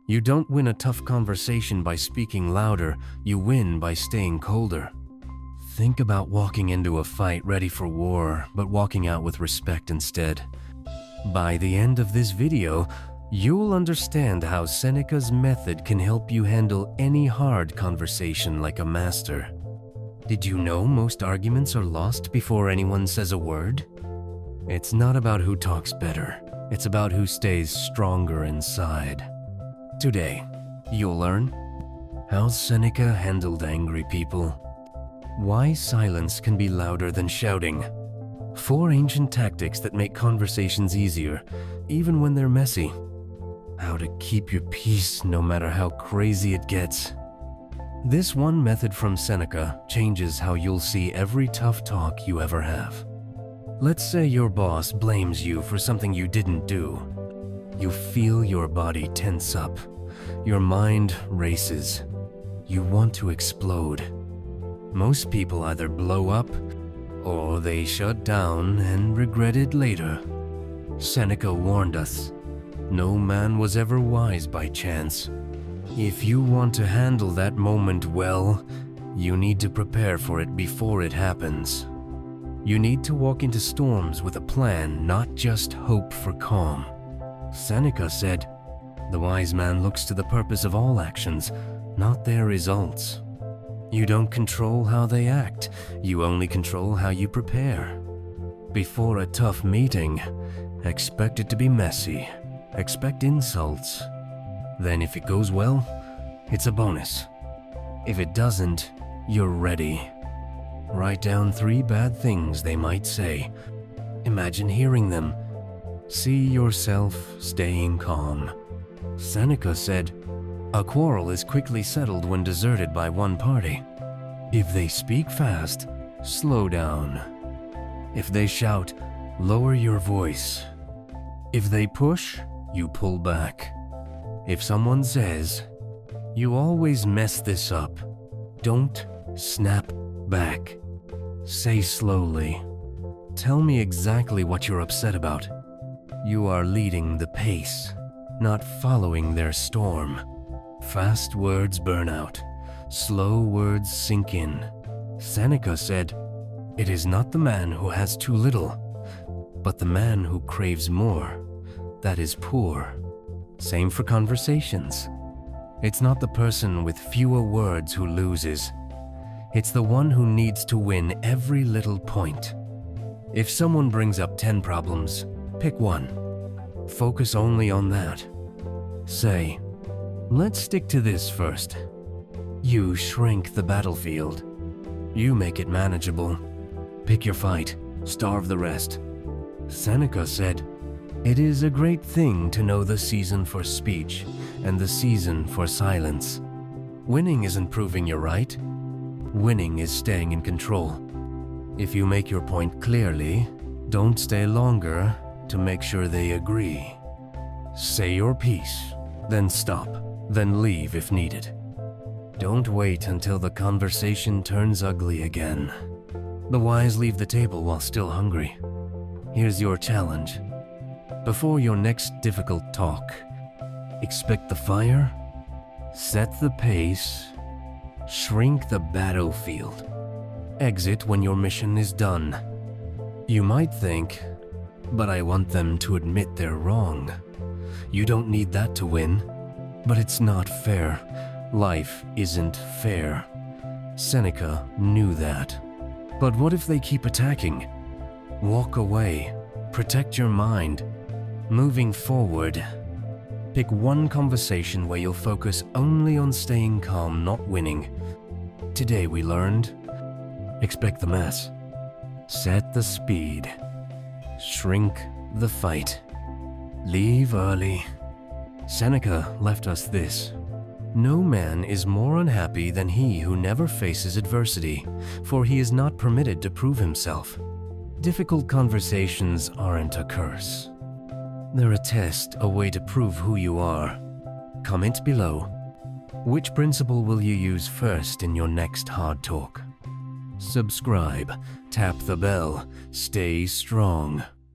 You don't win a tough conversation by speaking louder, you win by staying colder. Think about walking into a fight ready for war, but walking out with respect instead. By the end of this video, you'll understand how Seneca's method can help you handle any hard conversation like a master. Did you know most arguments are lost before anyone says a word? It's not about who talks better, it's about who stays stronger inside. Today, you'll learn how Seneca handled angry people, why silence can be louder than shouting, 4 ancient tactics that make conversations easier, even when they're messy, how to keep your peace no matter how crazy it gets. This one method from Seneca changes how you'll see every tough talk you ever have. Let's say your boss blames you for something you didn't do. You feel your body tense up. Your mind races. You want to explode. Most people either blow up or they shut down and regret it later. Seneca warned us, no man was ever wise by chance. If you want to handle that moment well, you need to prepare for it before it happens. You need to walk into storms with a plan, not just hope for calm. Seneca said, "The wise man looks to the purpose of all actions, not their results." You don't control how they act, you only control how you prepare. Before a tough meeting, expect it to be messy. Expect insults. Then if it goes well, it's a bonus. If it doesn't, you're ready. Write down 3 bad things they might say. Imagine hearing them. See yourself staying calm. Seneca said, "A quarrel is quickly settled when deserted by one party. If they speak fast, slow down. If they shout, lower your voice. If they push, you pull back. If someone says, 'You always mess this up,' don't snap back. Say slowly, 'Tell me exactly what you're upset about.' You are leading the pace, not following their storm. Fast words burn out. Slow words sink in." Seneca said, "It is not the man who has too little, but the man who craves more. That is poor." Same for conversations. It's not the person with fewer words who loses. It's the one who needs to win every little point. If someone brings up 10 problems, pick one. Focus only on that. Say, "Let's stick to this first." You shrink the battlefield. You make it manageable. Pick your fight, starve the rest. Seneca said, "It is a great thing to know the season for speech and the season for silence. Winning isn't proving you're right. Winning is staying in control. If you make your point clearly, don't stay longer to make sure they agree. Say your piece, then stop, then leave if needed. Don't wait until the conversation turns ugly again. The wise leave the table while still hungry." Here's your challenge. Before your next difficult talk, expect the fire, set the pace, shrink the battlefield. Exit when your mission is done. You might think, "But I want them to admit they're wrong." You don't need that to win, but it's not fair. Life isn't fair. Seneca knew that. But what if they keep attacking? Walk away. Protect your mind. Moving forward, pick one conversation where you'll focus only on staying calm, not winning. Today we learned, expect the mess. Set the speed. Shrink the fight. Leave early. Seneca left us this. No man is more unhappy than he who never faces adversity, for he is not permitted to prove himself. Difficult conversations aren't a curse. They're a test, a way to prove who you are. Comment below. Which principle will you use first in your next hard talk? Subscribe, tap the bell, stay strong.